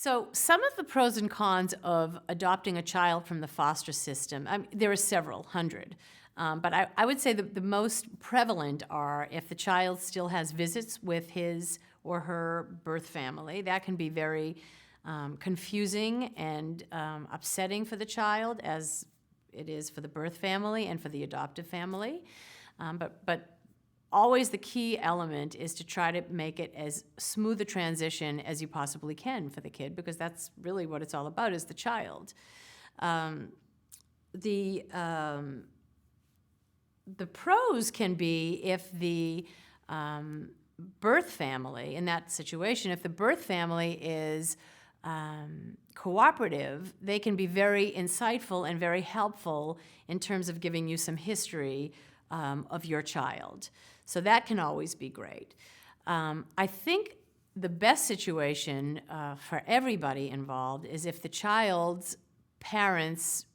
So some of the pros and cons of adopting a child from the foster system, there are several hundred, but I would say that the most prevalent are if the child still has visits with his or her birth family. That can be very confusing and upsetting for the child, as it is for the birth family and for the adoptive family. But always the key element is to try to make it as smooth a transition as you possibly can for the kid, because that's really what it's all about, is the child. The pros can be if the birth family, in that situation, if the birth family is cooperative, they can be very insightful and very helpful in terms of giving you some history of your child. So that can always be great. I think the best situation for everybody involved is if the child's parents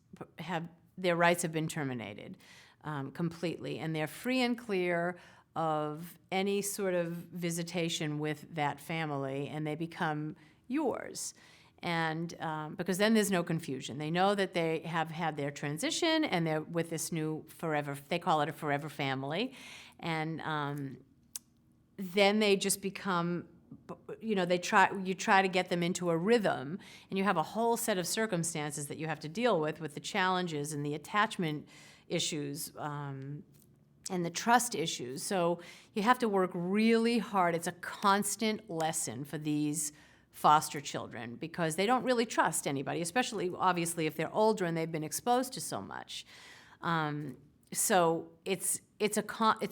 their rights have been terminated completely, and they're free and clear of any sort of visitation with that family, and they become yours. And because then there's no confusion. They know that they have had their transition and they're with this new forever, they call it a forever family. And then they just become, you try to get them into a rhythm, and you have a whole set of circumstances that you have to deal with the challenges and the attachment issues and the trust issues. So you have to work really hard. It's a constant lesson for these foster children, because they don't really trust anybody, especially obviously if they're older and they've been exposed to so much. So it's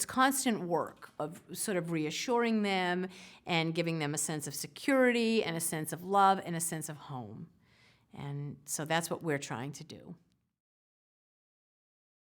constant work of sort of reassuring them and giving them a sense of security and a sense of love and a sense of home. And so that's what we're trying to do.